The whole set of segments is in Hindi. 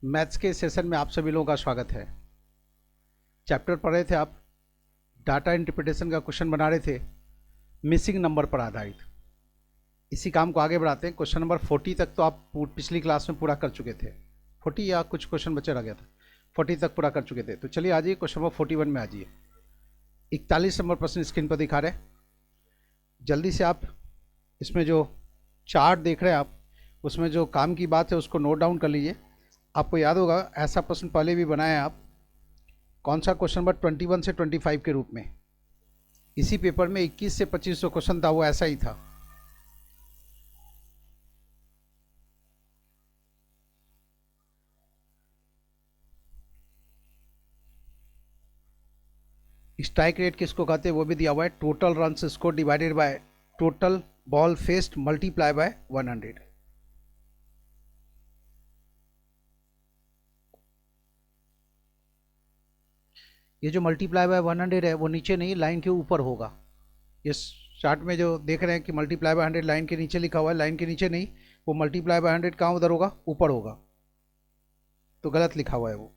मैथ्स के सेशन में आप सभी लोगों का स्वागत है। चैप्टर पढ़ रहे थे आप, डाटा इंटरप्रिटेशन का क्वेश्चन बना रहे थे मिसिंग नंबर पर आधारित। इसी काम को आगे बढ़ाते हैं। क्वेश्चन नंबर 40 तक तो आप पिछली क्लास में पूरा कर चुके थे। 40 या कुछ क्वेश्चन बचे रह गया था, 40 तक पूरा कर चुके थे। तो चलिए आ जाइए क्वेश्चन नंबर 41 में आ जाइए। 41 नंबर प्रश्न स्क्रीन पर दिखा रहे हैं। जल्दी से आप इसमें जो चार्ट देख रहे हैं आप, उसमें जो काम की बात है उसको नोट डाउन कर लीजिए। आपको याद होगा ऐसा प्रश्न पहले भी बनाया है आप। कौन सा? क्वेश्चन नंबर 21 से 25 के रूप में। इसी पेपर में 21 से 25 जो क्वेश्चन था वो ऐसा ही था। स्ट्राइक रेट किसको कहते हैं वो भी दिया हुआ है। Total runs score divided by total ball faced multiply by 100। ये जो मल्टीप्लाई बाय 100 है वो नीचे नहीं, लाइन के ऊपर होगा। इस चार्ट में जो देख रहे हैं कि मल्टीप्लाई बाय 100 लाइन के नीचे लिखा हुआ है, लाइन के नीचे नहीं, वो मल्टीप्लाई बाय 100 कहाँ उधर होगा? ऊपर होगा। तो गलत लिखा हुआ है वो,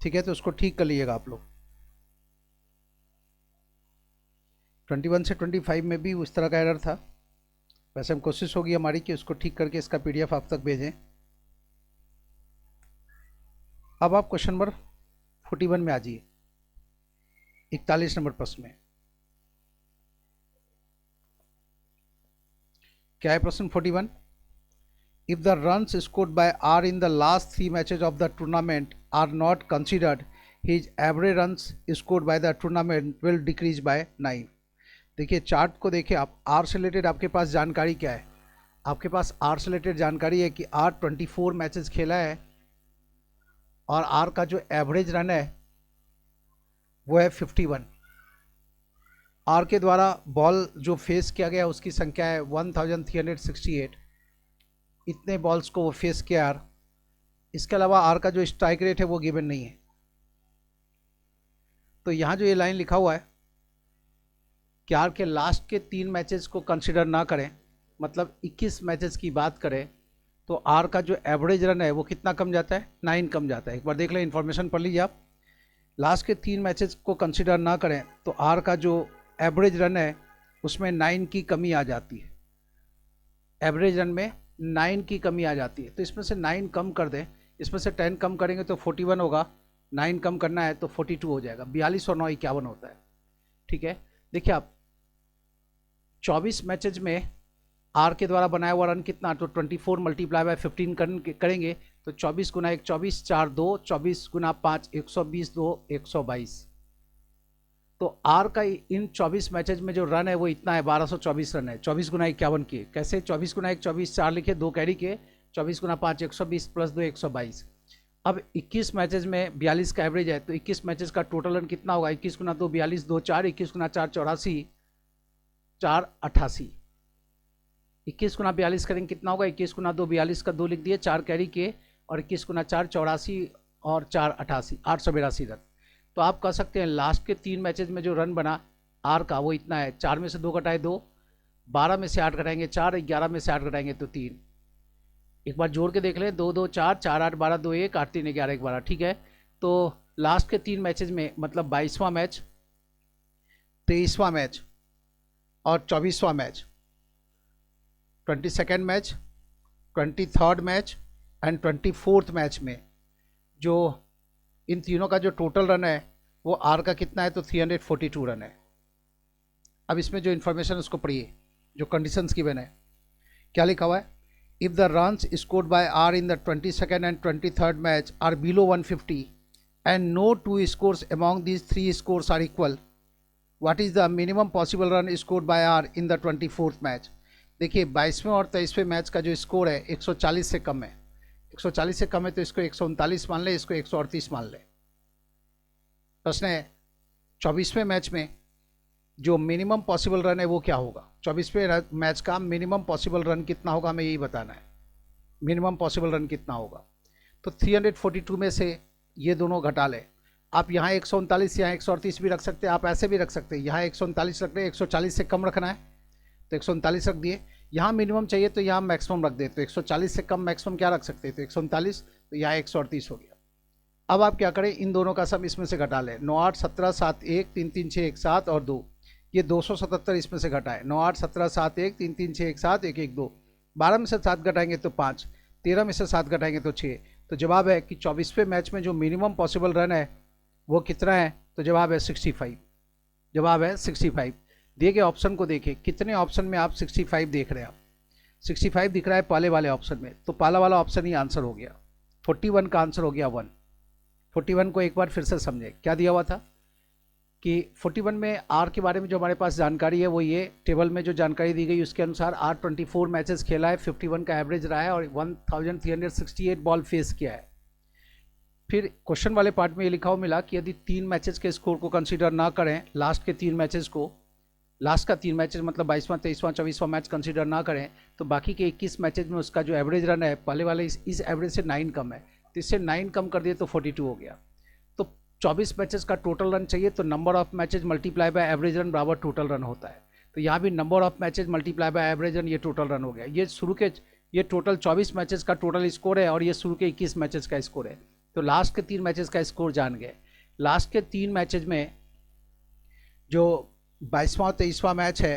ठीक है? तो उसको ठीक कर लीजिएगा आप लोग। 21 से 25 में भी उस तरह का एरर था। वैसे हम कोशिश होगी हमारी कि उसको ठीक करके इसका PDF आप तक भेजें। अब आप क्वेश्चन नंबर 41 में आ जाइए, 41 नंबर प्रश्न में। क्या है प्रश्न 41? If the runs scored by R in the last 3 matches of the tournament are not considered, his average runs scored by the tournament will decrease by 9। देखिए चार्ट को देखिए आप। R से रिलेटेड आपके पास जानकारी क्या है? आपके पास R से रिलेटेड जानकारी है कि R 24 मैचेस खेला है और R का जो एवरेज रन है वो है 51। R के द्वारा बॉल जो फेस किया गया उसकी संख्या है 1368। इतने बॉल्स को वो फेस किया यार। इसके अलावा आर का जो स्ट्राइक रेट है वो गिवन नहीं है। तो यहाँ जो ये लाइन लिखा हुआ है कि आर के लास्ट के 3 मैचेस को कंसिडर ना करें, मतलब 21 मैचेस की बात करें, तो आर का जो एवरेज रन है वो कितना कम जाता है? 9 कम जाता है। एक बार देख लें, इन्फॉर्मेशन पढ़ लीजिए आप। लास्ट के 3 मैचेस को कंसिडर ना करें तो आर का जो एवरेज रन है उसमें 9 की कमी आ जाती है। एवरेज रन में 9 की कमी आ जाती है। तो इसमें से 9 कम कर दें, इसमें से 10 कम करेंगे तो 41 होगा, 9 कम करना है तो 42 हो जाएगा। 42 और 9 51 होता है, ठीक है? देखिए आप 24 मैचेज में आर के द्वारा बनाया हुआ रन कितना? तो 24 मल्टीप्लाई बाय 15 करेंगे तो 24 गुना 1 24, 4 2, 24 गुना 5 120, 2 122। तो आर का इन 24 मैचेज में जो रन है वो इतना है, 1224 रन है। 24 गुना 51 के कैसे? 24 गुना 1 24, 4 लिखे, 2 कैरी के, 24 गुना 5 120 प्लस 2 122। अब 21 मैचेज में 42 का एवरेज है तो 21 मैचेज का टोटल रन कितना होगा? 21 गुना 2 42, 2 4, 21 गुना 4 84, 4 88। 21 गुना 42 करेंगे कितना होगा? 21 गुना 2 42 का 2 लिख दिए, 4 कैरी के, और 21 गुना 4 84 और 4 88, 882 रन। तो आप कह सकते हैं लास्ट के 3 मैचेज में जो रन बना आर का वो इतना है। 4 में से 2 घटाए 2, 12 में से 8 घटाएंगे 4, 11 में से 8 घटाएंगे तो 3। एक बार जोड़ के देख लें, 2 2 4, 4 8 12, 2 1 8 3 11 1 12, ठीक है? तो लास्ट के 3 मैचेज में मतलब 22वां मैच, 23वां मैच और 24वां match, 22nd match, 23rd match and 24th match में जो इन तीनों का जो टोटल रन है वो आर का कितना है? तो 342 रन है। अब इसमें जो इन्फॉर्मेशन उसको पढ़िए, जो कंडीशंस गिवन है। क्या लिखा हुआ है? If the runs scored by R in the 22nd and 23rd match are below 150 and no 2 scores among these 3 scores are equal, what is the minimum possible run scored by R in the 24th match. देखिए 22वें और 23वें मैच का जो स्कोर है 140 से कम है। 140 से कम है तो इसको 139 मान ले, इसको 138 मान ले। प्रश्न है 24वें मैच में जो मिनिमम पॉसिबल रन है वो क्या होगा? 24वें मैच का मिनिमम पॉसिबल रन कितना होगा, हमें यही बताना है। मिनिमम पॉसिबल रन कितना होगा? तो 342 में से ये दोनों घटा ले। आप यहाँ 139 यहाँ 138 भी रख सकते हैं, आप ऐसे भी रख सकते हैं। यहाँ 139 रख रहे हैं, 140 से कम रखना है तो 139 रख दिए। यहाँ मिनिमम चाहिए तो यहाँ मैक्सिमम रख दे, तो 140 से कम मैक्सिमम क्या रख सकते हैं, तो 139, तो यहाँ 138 हो गया। अब आप क्या करें, इन दोनों का सम इसमें से घटा लें, 9 8 17 7 1 3 3 6 1 7 और 2, ये 277 इसमें से घटाए, 9 8 17 7 1 3 3 6 1 7 1 1 2, 12 में से 7 घटाएंगे तो 5, 13 में से 7 घटाएंगे तो 6। तो जवाब है कि 24वें मैच में जो मिनिमम पॉसिबल रन है वो कितना है, तो जवाब है 65। जवाब है 65। दिए गए ऑप्शन को देखिए, कितने ऑप्शन में आप 65 देख रहे हैं, आप 65 दिख रहा है पहले वाले ऑप्शन में, तो पहला वाला ऑप्शन ही आंसर हो गया, 41 का आंसर हो गया 1। 41 को एक बार फिर से समझे, क्या दिया हुआ था कि 41 में आर के बारे में जो हमारे पास जानकारी है वो ये टेबल में जो जानकारी दी गई उसके अनुसार आर 24 मैचेस खेला है, 51 का एवरेज रहा है और 1368 बॉल फेस किया है। फिर क्वेश्चन वाले पार्ट में ये लिखा हुआ मिला कि यदि 3 मैचेस के स्कोर को कंसीडर ना करें, लास्ट के 3 मैचेस को, लास्ट का 3 मैचेस मतलब 22वां 23वां 24वां मैच कंसीडर ना करें, तो बाकी के 21 मैचेस में उसका जो एवरेज रन है पहले वाले इस एवरेज से 9 कम है, तो इससे 9 कम कर दिए तो 42 हो गया। तो 24 मैचेस का टोटल रन चाहिए, तो number of matches multiply by average run बराबर टोटल रन होता है। तो यहाँ भी number of matches multiply by average run, ये टोटल रन हो गया। ये टोटल 24 मैचेस का टोटल स्कोर है और ये शुरू के 21 मैचेस का स्कोर है। तो लास्ट के 3 मैचेस का स्कोर जान गए। लास्ट के 3 मैचेस में जो 22वां और 23वां मैच है,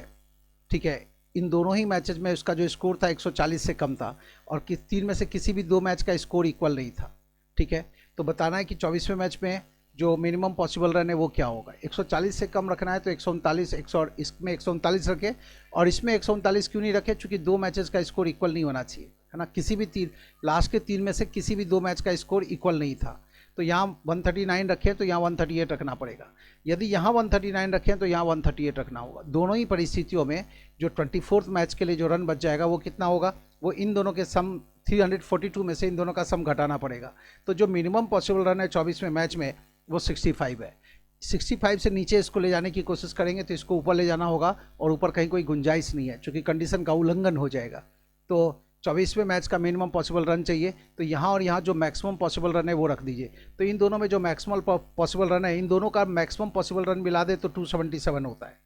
ठीक है, इन दोनों ही मैचेस में उसका जो स्कोर था 140 से कम था और 3 में से किसी भी 2 मैच का स्कोर इक्वल नहीं था, ठीक है। तो बताना है कि 24वें मैच में जो मिनिमम पॉसिबल रन है वो क्या होगा। 140 से कम रखना है तो 139, इसमें 139 रखे और इसमें 139 क्यों नहीं रखे, चूंकि 2 मैचेस का स्कोर इक्वल नहीं होना चाहिए, है ना। किसी भी 3 लास्ट के 3 में से किसी भी 2 मैच का स्कोर इक्वल नहीं था, तो यहाँ 139 रखें तो यहाँ 138 रखना पड़ेगा। यदि यहाँ 139 रखें तो यहाँ 138 रखना होगा। दोनों ही परिस्थितियों में जो 24th मैच के लिए जो रन बच जाएगा वो कितना होगा, वो इन दोनों के सम 342 में से इन दोनों का सम घटाना पड़ेगा। तो जो मिनिमम पॉसिबल रन है 24वें मैच में वो 65 है। 65 से नीचे इसको ले जाने की कोशिश करेंगे तो इसको ऊपर ले जाना होगा और ऊपर कहीं कोई गुंजाइश नहीं है, क्योंकि कंडीशन का उल्लंघन हो जाएगा। तो 24वें मैच का मिनिमम पॉसिबल रन चाहिए, तो यहाँ और यहाँ जो मैक्सिमम पॉसिबल रन है वो रख दीजिए। तो इन दोनों में जो मैक्सिमम पॉसिबल रन है, इन दोनों का मैक्सिमम पॉसिबल रन मिला दे तो 277 होता है।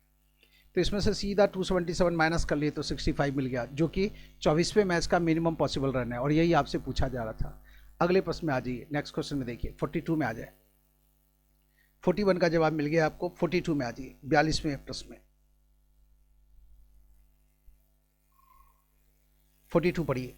तो इसमें से सीधा 277 माइनस कर लिए तो 65 मिल गया, जो कि 24वें मैच का मिनिमम पॉसिबल रन है और यही आपसे पूछा जा रहा था। अगले प्रश्न में आ जाइए, नेक्स्ट क्वेश्चन में देखिए 42 में आ जाए। 41 का जवाब मिल गया आपको, 42 में आ जाइए 42वें प्रश्न में। 42 पढ़िए।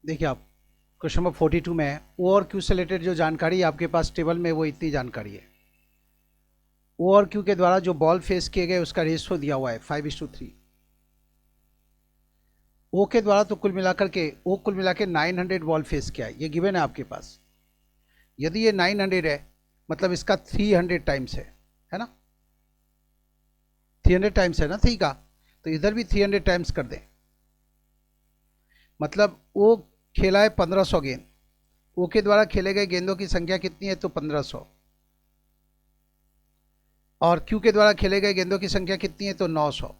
देखिए आप क्वेश्चन नंबर 42 में है, ओ और क्यू से रिलेटेड जो जानकारी है आपके पास टेबल में वो इतनी जानकारी है। ओ और क्यू के द्वारा जो बॉल फेस किए गए उसका रेशियो दिया हुआ है 5:3। ओ के द्वारा तो कुल मिलाकर के 900 बॉल फेस किया है, ये गिवन है आपके पास। यदि ये 900 है मतलब इसका 300 टाइम्स है ना, 300 टाइम्स है ना 3 का, तो इधर भी 300 टाइम्स कर दें। मतलब ओ खेला है 1500 गेंद, ओ के द्वारा खेले गए गेंदों की संख्या कितनी है तो 1500, और क्यू के द्वारा खेले गए गेंदों की संख्या कितनी है तो 900।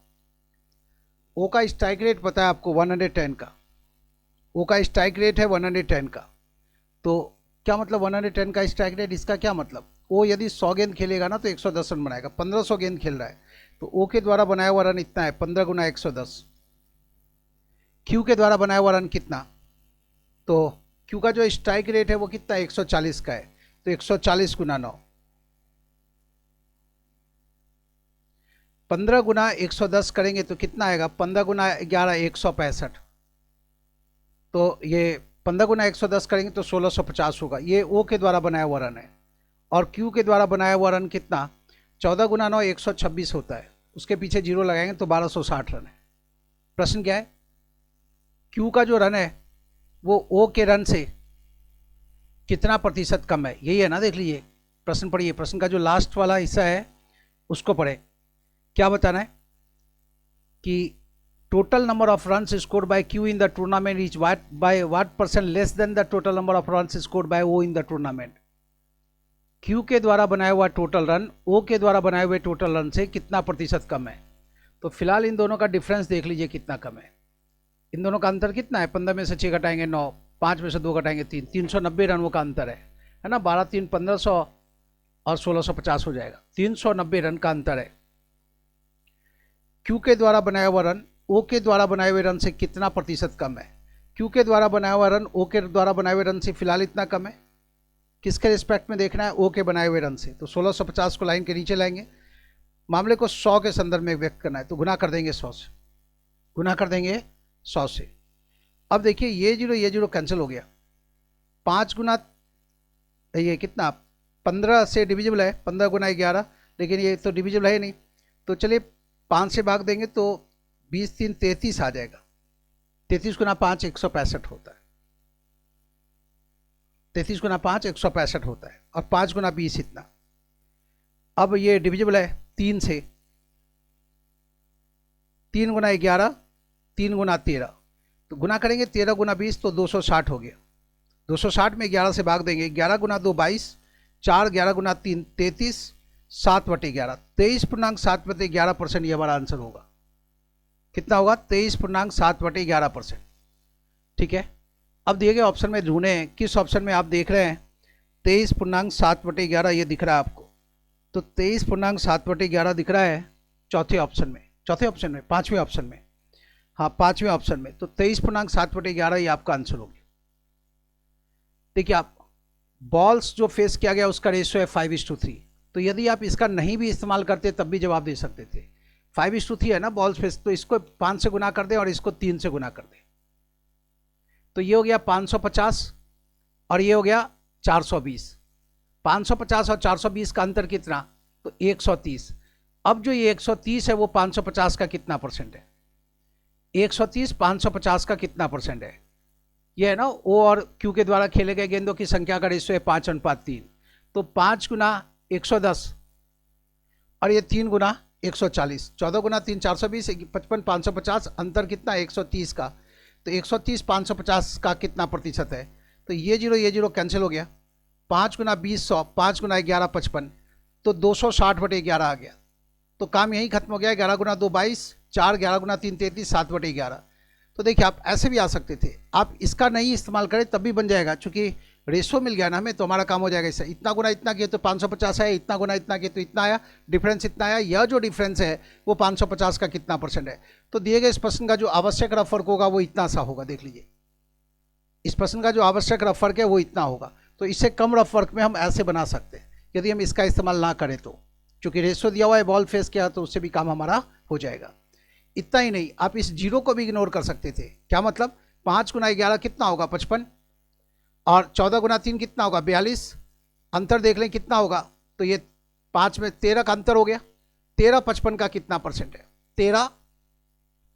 ओ का स्ट्राइक रेट पता है आपको 110 का, ओ का स्ट्राइक रेट है 110 का। तो क्या मतलब 110 का स्ट्राइक रेट, इसका क्या मतलब, ओ यदि 100 गेंद खेलेगा ना तो 110 रन बनाएगा। 1500 गेंद खेल रहा है तो ओ के द्वारा बनाया हुआ रन इतना है 15 गुना 110। क्यू के द्वारा बनाया हुआ रन कितना, तो क्यू का जो स्ट्राइक रेट है वो कितना है 140 का है, तो 140 गुना 9, 15 गुना 110 करेंगे तो कितना आएगा, 15 गुना 11 165। तो ये 15 गुना 110 करेंगे तो 1650 होगा। ये ओ के द्वारा बनाया हुआ रन है। और क्यू के द्वारा बनाया हुआ रन कितना, 14 गुना 9 126 होता है, उसके पीछे जीरो लगाएंगे तो 1260 रन है। प्रश्न क्या है, क्यू का जो रन है वो ओ के रन से कितना प्रतिशत कम है, यही है ना। देख लीजिए प्रश्न पढ़िए, प्रश्न का जो लास्ट वाला हिस्सा है उसको पढ़े। क्या बताना है कि total number of runs scored by Q in the tournament is by what percent less than the total number of runs scored by O in the tournament. Q के द्वारा बनाया हुआ टोटल रन ओ के द्वारा बनाए हुए टोटल रन से कितना प्रतिशत कम है। तो फिलहाल इन दोनों का डिफरेंस देख लीजिए कितना कम है। इन दोनों का अंतर कितना है, 15 में से 6 घटाएंगे 9, 5 में से 2 घटाएंगे 3, 390 रनों का अंतर है ना। 12 3 1500 और 1650 हो जाएगा, 390 रन का अंतर है। क्यू के द्वारा बनाया हुआ रन ओ के द्वारा बनाए हुए रन से कितना प्रतिशत कम है। क्यू के द्वारा बनाया हुआ रन ओ के द्वारा बनाए हुए रन से फिलहाल इतना कम है। किसके रिस्पेक्ट में देखना है, ओ के बनाए हुए रन से। तो 1650 को लाइन के नीचे लाएंगे, मामले को 100 के संदर्भ में व्यक्त करना है तो गुना कर देंगे 100 से, गुना कर देंगे 100 से। अब देखिए ये जीरो कैंसिल हो गया, 5 गुना ये कितना 15 से डिविजिबल है, 15 गुना 11, लेकिन ये तो डिविजिबल है नहीं, तो चलिए 5 से भाग देंगे तो 20 3 33 आ जाएगा। 33 गुना 5 165 होता है, 33 गुना 5 165 होता है, और 5 गुना 20 इतना। अब ये डिविजिबल है 3 से, 3 गुना 11 3 गुना 13, तो गुना करेंगे 13 गुना 20 तो 260 हो गया। 260 में 11 से भाग देंगे, 11 गुना 2 22, 4 11 गुना 3 33, 7/11, 23.7/11% ये हमारा आंसर होगा। कितना होगा, 23.7/11%। ठीक है, अब दिए गए ऑप्शन में ढूंढें किस ऑप्शन में आप देख रहे हैं 23.7/11 ये दिख रहा है आपको। तो 23.7/11 दिख रहा है चौथे ऑप्शन में, पांचवें ऑप्शन में, हाँ पांचवें ऑप्शन में। तो 23.7/11 ये आपका आंसर हो गया। देखिए आप बॉल्स जो फेस किया गया उसका रेशियो है 5:3, तो यदि आप इसका नहीं भी इस्तेमाल करते तब भी जवाब दे सकते थे। 5:3 है ना बॉल्स फेस, तो इसको 5 से गुना कर दें और इसको 3 से गुना कर दें, तो ये हो गया 550 और ये हो गया 420। 550 और 420 का अंतर कितना, तो 130। अब जो ये 130 है वो 550 का कितना परसेंट है, 130 550 का कितना परसेंट है, ये है ना। ओ और क्यू के द्वारा खेले गए गेंदों की संख्या का रेशियो है 5:3, तो 5 गुना 110 और ये 3 गुना 140, 14 गुना 3 420, 55 550, अंतर कितना 130 का, तो 130 550 का कितना प्रतिशत है, तो ये जीरो कैंसिल हो गया। 5 गुना 20 100, 5 गुना 11 55, तो 260/11 आ गया। तो काम यही खत्म हो गया। 11 गुना 2 22, 4 11 गुना 3 33, 7/11। तो देखिए आप ऐसे भी आ सकते थे, आप इसका नहीं इस्तेमाल करें तब भी बन जाएगा, क्योंकि रेशो मिल गया ना हमें, तो हमारा काम हो जाएगा। इससे इतना गुना इतना किए तो 550 है, इतना गुना इतना किए तो इतना आया, डिफरेंस इतना आया। यह जो डिफरेंस है वो 550 का कितना परसेंट है। तो दिए गए इस प्रश्न का जो आवश्यक रफर्क होगा वो इतना सा होगा। देख लीजिए इस प्रश्न का जो आवश्यक रफर्क है वो इतना होगा। तो इससे कम रफर्क में हम ऐसे बना सकते हैं यदि हम इसका इस्तेमाल ना करें तो, क्योंकि रेशो दिया हुआ है बॉल फेस किया तो उससे भी काम हमारा हो जाएगा। इतना ही नहीं, आप इस जीरो को भी इग्नोर कर सकते थे। क्या मतलब, 5 गुना 11 कितना होगा 55, और 14 गुना 3 कितना होगा 42। अंतर देख लें कितना होगा, तो ये 5 में 13 का अंतर हो गया। 13 55 का कितना परसेंट है, 13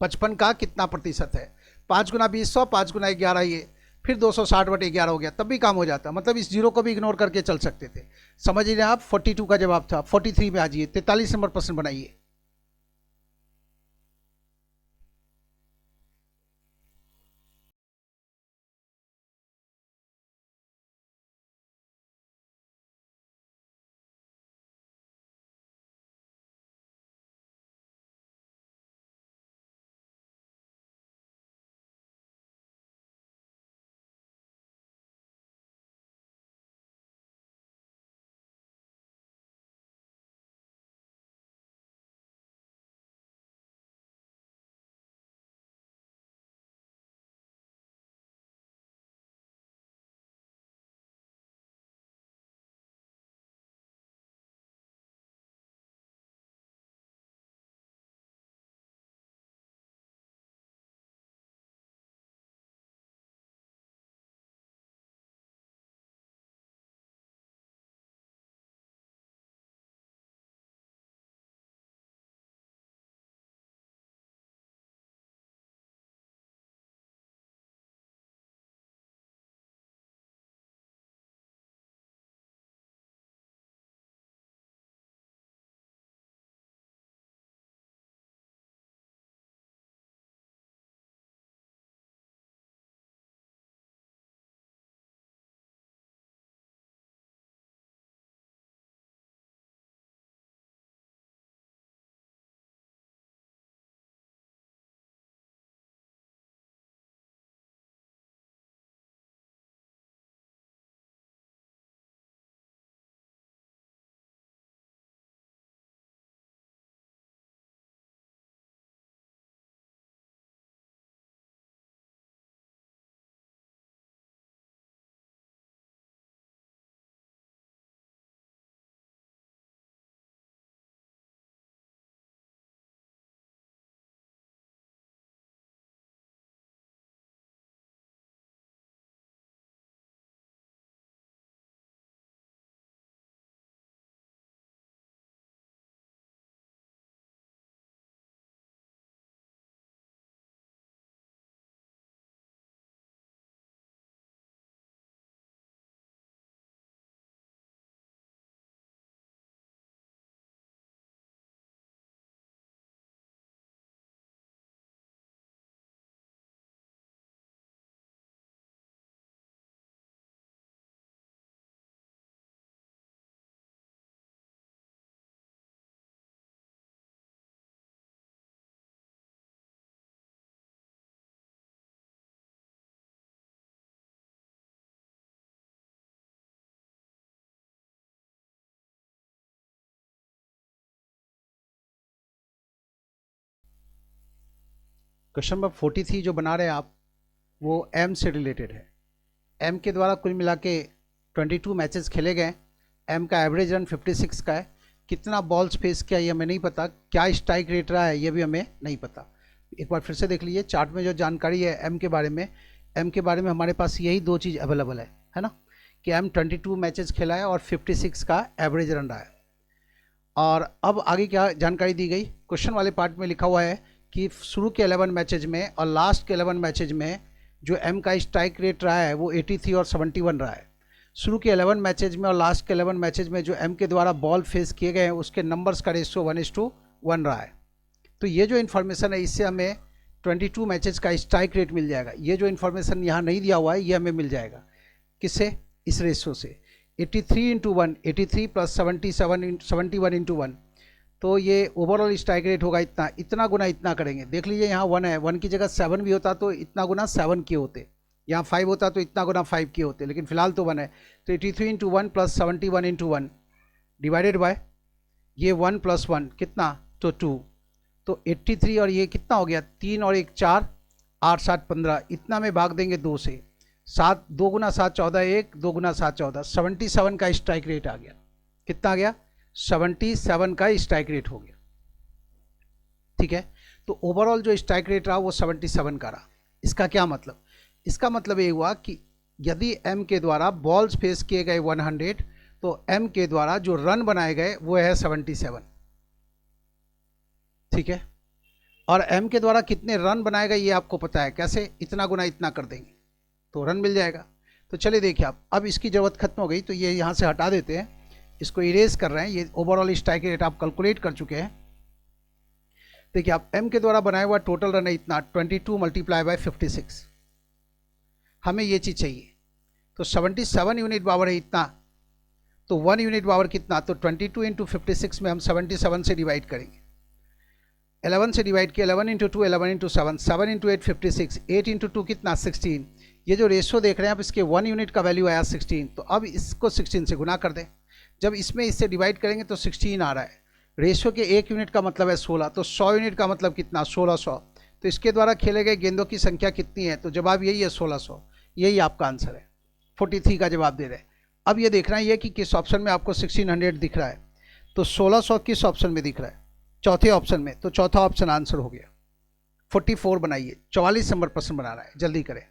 55 का कितना प्रतिशत है। 5 गुना 20 100, 5 गुना 11 ये, फिर 260/11 हो गया, तब भी काम हो जाता। मतलब इस जीरो को भी इग्नोर करके चल सकते थे। समझ लीजिए आप 42 का जवाब था। 43 में आ जाइए, 43 नंबर प्रश्न बनाइए। क्वेश्चन नंबर 43 जो बना रहे हैं आप, वो एम से रिलेटेड है। एम के द्वारा कुल मिला के 22 मैचेस खेले गए। एम का एवरेज रन 56 का है। कितना बॉल्स फेस किया ये हमें नहीं पता, क्या स्ट्राइक रेट रहा है ये भी हमें नहीं पता। एक बार फिर से देख लीजिए चार्ट में जो जानकारी है एम के बारे में। एम के बारे में हमारे पास यही दो चीज़ अवेलेबल है ना, कि एम 22 मैचेस खेला है और 56 का एवरेज रन रहा है। और अब आगे क्या जानकारी दी गई, क्वेश्चन वाले पार्ट में लिखा हुआ है कि शुरू के 11 मैचेज में और लास्ट के 11 मैचेज में जो एम का स्ट्राइक रेट रहा है वो 83 और 71 रहा है। शुरू के 11 मैचेज में और लास्ट के 11 मैचेज में जो एम के द्वारा बॉल फेस किए गए हैं उसके नंबर्स का रेशियो 1:1 रहा है। तो ये जो इन्फॉर्मेशन है इससे हमें 22 मैचेज का स्ट्राइक रेट मिल जाएगा। ये जो इन्फॉर्मेशन यहाँ नहीं दिया हुआ है ये हमें मिल जाएगा किससे, इस रेशियो से। 83:1, 83 प्लस 71:1, तो ये ओवरऑल स्ट्राइक रेट होगा इतना। इतना गुना इतना करेंगे, देख लीजिए यहाँ 1 है, 1 की जगह 7 भी होता तो इतना गुना 7 किए होते, यहाँ 5 होता तो इतना गुना 5 किए होते, लेकिन फिलहाल तो 1 है। तो 83:1 प्लस 71:1 डिवाइडेड बाय ये 1 + 1 कितना, तो 2, तो 83 और ये कितना हो गया 3 और 1 4, 8 7 15, इतना में भाग देंगे 2 से। 7 2 गुना 7 14, 1 2 गुना 7 14, 77 का स्ट्राइक रेट आ गया। कितना आ गया, 77 का स्ट्राइक रेट हो गया। ठीक है, तो ओवरऑल जो स्ट्राइक रेट रहा वो 77 का रहा। इसका क्या मतलब, इसका मतलब ये हुआ कि यदि एम के द्वारा बॉल्स फेस किए गए 100, तो एम के द्वारा जो रन बनाए गए वो है 77। ठीक है, और एम के द्वारा कितने रन बनाए गए ये आपको पता है, कैसे, इतना गुना इतना कर देंगे तो रन मिल जाएगा। तो चलिए देखिए आप, अब इसकी ज़रूरत खत्म हो गई तो ये यहाँ से हटा देते हैं, इसको इरेज कर रहे हैं। ये ओवरऑल स्ट्राइक रेट आप कैलकुलेट कर चुके हैं। देखिए आप, एम के द्वारा बनाया हुआ टोटल रन है इतना 22 मल्टीप्लाई बाय 56, हमें ये चीज़ चाहिए। तो 77 यूनिट पावर है इतना, तो 1 यूनिट पावर कितना, तो 22 इंटू 56 में हम 77 से डिवाइड करेंगे, 11 से डिवाइड किया, 11 इंटू 2 11 इंटू 7 7 इंटू 8 56, 8 इंटू 2 कितना 16। ये जो रेशो देख रहे हैं आप, इसके 1 यूनिट का वैल्यू आया 16, तो अब इसको 16 से गुना कर दें। जब इसमें इससे डिवाइड करेंगे तो 16 आ रहा है। रेशो के 1 यूनिट का मतलब है 16, तो 100 यूनिट का मतलब कितना, 1600। तो इसके द्वारा खेले गए गेंदों की संख्या कितनी है, तो जवाब यही है 1600। यही आपका आंसर है, 43 का जवाब दे रहे हैं। अब ये देखना है कि किस ऑप्शन में आपको 1600 दिख रहा है, तो 1600 किस ऑप्शन में दिख रहा है, चौथे ऑप्शन में, तो चौथा ऑप्शन आंसर हो गया। 44 बनाइए, 44 नंबर प्रश्न बना रहा है, जल्दी करें।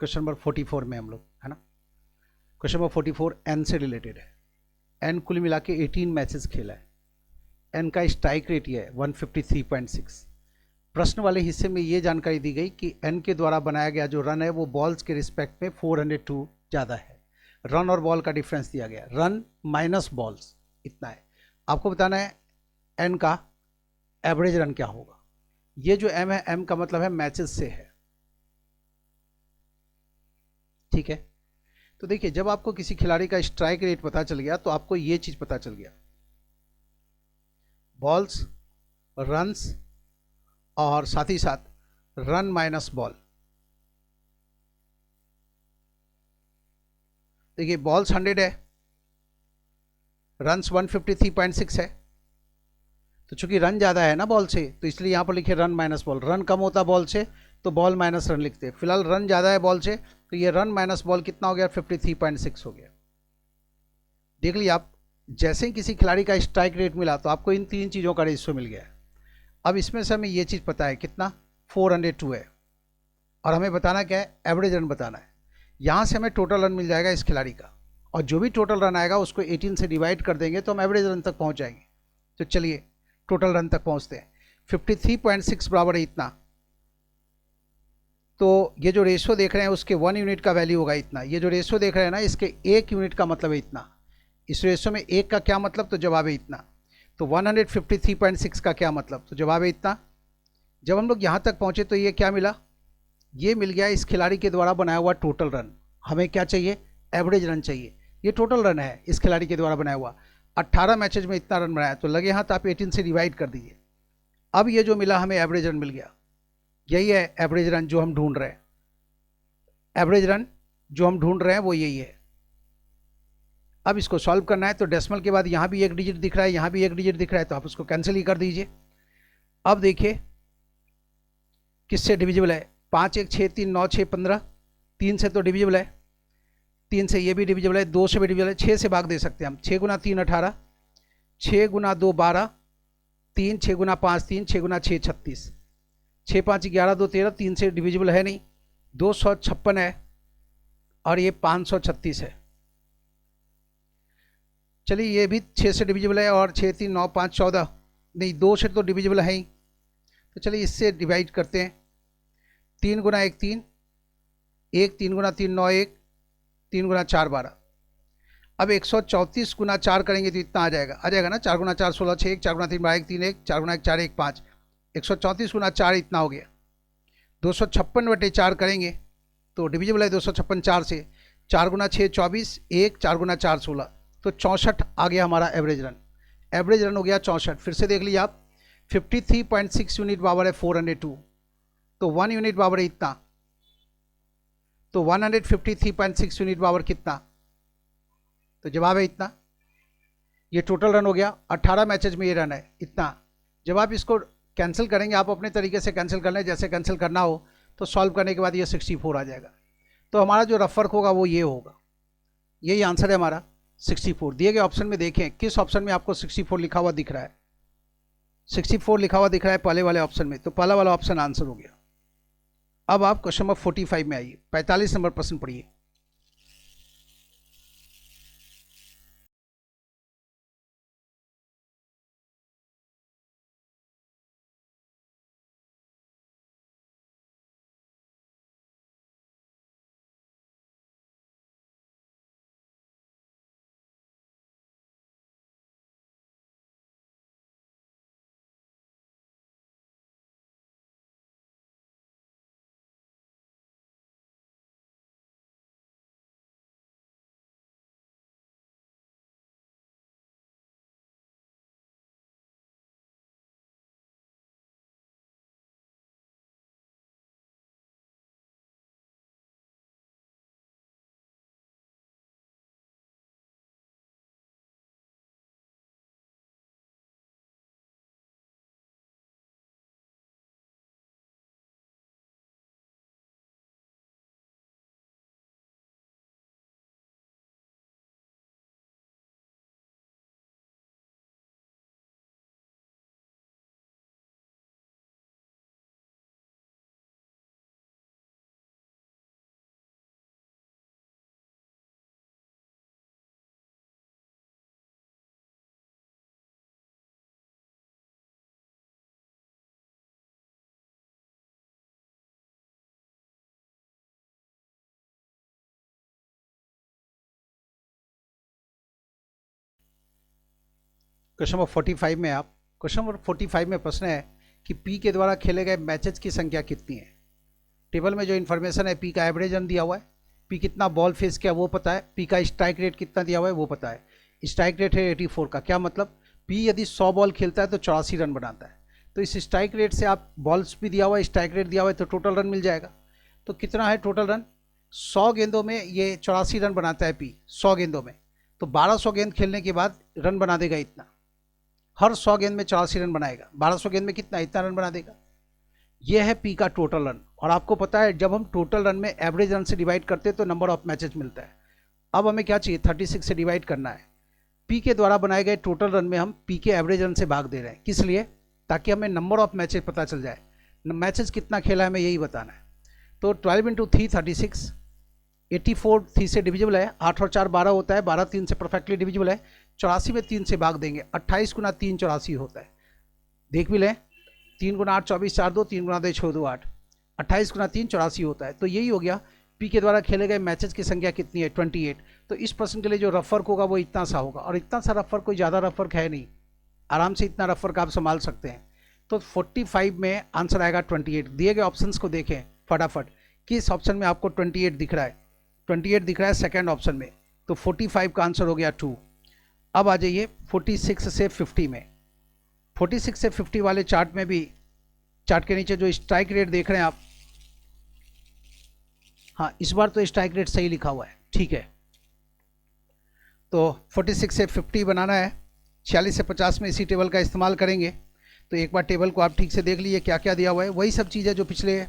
क्वेश्चन नंबर 44 में हम लोग, है ना। क्वेश्चन नंबर 44 एन से रिलेटेड है। एन कुल मिला के 18 मैचेस खेला है। एन का स्ट्राइक रेट ये है 153.6। प्रश्न वाले हिस्से में ये जानकारी दी गई कि एन के द्वारा बनाया गया जो रन है वो बॉल्स के रिस्पेक्ट में 402 ज़्यादा है। रन और बॉल का डिफरेंस दिया गया, रन माइनस बॉल्स इतना है। आपको बताना है एन का एवरेज रन क्या होगा। ये जो एम है, एम का मतलब है मैचेस से है, ठीक है। तो देखिए, जब आपको किसी खिलाड़ी का स्ट्राइक रेट पता चल गया तो आपको ये चीज पता चल गया, बॉल्स, रन्स और साथ ही साथ रन माइनस बॉल। देखिए, बॉल्स 100 है, रन्स 153.6 है। तो चूंकि रन ज़्यादा है ना बॉल से, तो इसलिए यहाँ पर लिखे रन माइनस बॉल। रन कम होता बॉल से तो बॉल माइनस रन लिखते हैं। फिलहाल रन ज़्यादा है बॉल से, तो ये रन माइनस बॉल कितना हो गया, 53.6 हो गया। देख लिया आप, जैसे ही किसी खिलाड़ी का स्ट्राइक रेट मिला तो आपको इन तीन चीज़ों का रेशियो मिल गया है। अब इसमें से हमें ये चीज़ पता है कितना, 402 है, और हमें बताना क्या है, एवरेज रन बताना है। यहाँ से हमें टोटल रन मिल जाएगा इस खिलाड़ी का, और जो भी टोटल रन आएगा उसको 18 से डिवाइड कर देंगे तो हम एवरेज रन तक पहुँच जाएंगे। तो चलिए टोटल रन तक पहुँचते हैं। 53.6 बराबर है इतना, तो ये जो रेशो देख रहे हैं उसके 1 यूनिट का वैल्यू होगा इतना। ये जो रेशो देख रहे हैं ना, इसके 1 यूनिट का मतलब है इतना। इस रेशो में 1 का क्या मतलब, तो जवाब है इतना। तो 153.6 का क्या मतलब, तो जवाब है इतना। जब हम लोग यहाँ तक पहुँचे तो ये क्या मिला, ये मिल गया इस खिलाड़ी के द्वारा बनाया हुआ टोटल रन। हमें क्या चाहिए, एवरेज रन चाहिए। ये टोटल रन है इस खिलाड़ी के द्वारा बनाया हुआ, 18 मैचेज में इतना रन बनाया, तो लगे हाथ आप 18 से डिवाइड कर दीजिए। अब ये जो मिला हमें एवरेज रन मिल गया, यही है एवरेज रन जो हम ढूंढ रहे हैं। एवरेज रन जो हम ढूंढ रहे हैं वो यही है। अब इसको सॉल्व करना है, तो डेसिमल के बाद यहाँ भी एक डिजिट दिख रहा है, यहाँ भी एक डिजिट दिख रहा है, तो आप उसको कैंसिल ही कर दीजिए। अब देखिए किससे डिविजिबल है, 5 1 6 3 9 6 15, 3 से तो डिविजिबल है, 3 से ये भी डिविजिबल है, 2 से भी डिविजिबल है, 6 से भाग दे सकते हैं हम। 6 गुना 3 18, 6 गुना 2 12, 3 6 गुना 5 3, 6 गुना 6 36, 6 5 11 2 13, 3 से डिविजिबल है नहीं, 256 है, और ये 536 है। चलिए ये भी 6 से डिविजिबल है, और 6 3 9 5 14, नहीं 2 से तो डिविजिबल है ही, तो चलिए इससे डिवाइड करते हैं। 3 गुना 1 3, 1 3 गुना 3 9 1, 3 गुना 4 12। अब 134 गुना 4 करेंगे तो इतना आ जाएगा ना, 4 गुना 4 16 6 1, 4 गुना 3 12 1 3 1, 4 गुना 1 4 1 5, 134 गुना 4 इतना हो गया। 256/4 करेंगे तो डिविजिबल है 256 4 से, 4 गुना 6 24, 1 4 गुना 4 16, तो 64 आ गया हमारा एवरेज रन। एवरेज रन हो गया 64। फिर से देख लीजिए आप, 53.6 यूनिट पावर है 402, तो 1 यूनिट पावर है इतना, तो 153.6 यूनिट पावर कितना, तो जवाब है इतना। ये टोटल रन हो गया, 18 मैचेज में ये रन है इतना। जब आप इसको कैंसिल करेंगे, आप अपने तरीके से कैंसिल कर लें, जैसे कैंसिल करना हो, तो सॉल्व करने के बाद ये 64 आ जाएगा। तो हमारा जो रफ वर्क होगा वो ये होगा, यही आंसर है हमारा 64। दिए गए ऑप्शन में देखें किस ऑप्शन में आपको 64 लिखा हुआ दिख रहा है। 64 लिखा हुआ दिख रहा है पहले वाले ऑप्शन में, तो पहला वाला ऑप्शन आंसर हो गया। अब आप क्वेश्चन नंबर 45 में आइए, 45 नंबर प्रश्न पढ़िए। क्वेश्चन नंबर 45 में आप क्वेश्चन नंबर 45 में प्रश्न है कि पी के द्वारा खेले गए मैचेस की संख्या कितनी है। टेबल में जो इन्फॉर्मेशन है, पी का एवरेज रन दिया हुआ है, पी कितना बॉल फेस किया वो पता है, पी का स्ट्राइक रेट कितना दिया हुआ है वो पता है। स्ट्राइक रेट है 84 का, क्या मतलब पी यदि 100 बॉल खेलता है तो 84 रन बनाता है। तो इस स्ट्राइक रेट से आप बॉल्स भी दिया हुआ है, स्ट्राइक रेट दिया हुआ है, तो टोटल रन मिल जाएगा। तो कितना है टोटल रन? 100 गेंदों में ये 84 रन बनाता है पी, 100 गेंदों में। तो 1200 गेंद खेलने के बाद रन बना देगा इतना। हर 100 गेंद में 84 रन बनाएगा, 1200 गेंद में कितना, इतना रन बना देगा। यह है पी का टोटल रन। और आपको पता है जब हम टोटल रन में एवरेज रन से डिवाइड करते हैं तो नंबर ऑफ मैचेस मिलता है। अब हमें क्या चाहिए, 36 से डिवाइड करना है। पी के द्वारा बनाए गए टोटल रन में हम पी के एवरेज रन से भाग दे रहे हैं, किस लिए? ताकि हमें नंबर ऑफ मैचेस पता चल जाए, मैचेस कितना खेला है हमें यही बताना है। तो 12 इंटू 3 36, 84 3 से डिविजिबल है, 8 और 4 12 होता है, 12 3 से परफेक्टली डिविजिबल है। 84 में 3 से भाग देंगे, 28 गुना 3 84 होता है। देख भी लें, 3 गुना 8 24 4 2, 3 गुना 2 6 2 8, 28 गुना 3 84 होता है। तो यही हो गया पी के द्वारा खेले गए मैचेस की संख्या कितनी है, 28। तो इस प्रश्न के लिए जो रफ वर्क होगा वो इतना सा होगा, और इतना सा रफ वर्क कोई ज़्यादा रफ वर्क है नहीं, आराम से इतना रफ वर्क आप संभाल सकते हैं। तो 45 में आंसर आएगा 28। दिए गए ऑप्शंस को देखें फटाफट, किस ऑप्शन में आपको 28 दिख रहा है? 28 दिख रहा है सेकेंड ऑप्शन में, तो 45 का आंसर हो गया 2। अब आ जाइए 46 से 50 में। 46 से 50 वाले चार्ट में भी, चार्ट के नीचे जो स्ट्राइक रेट देख रहे हैं आप, हाँ इस बार तो स्ट्राइक रेट सही लिखा हुआ है, ठीक है। तो 46 से 50 बनाना है, 46 से 50 में इसी टेबल का इस्तेमाल करेंगे। तो एक बार टेबल को आप ठीक से देख लीजिए क्या क्या दिया हुआ है, वही सब चीज़ है जो पिछले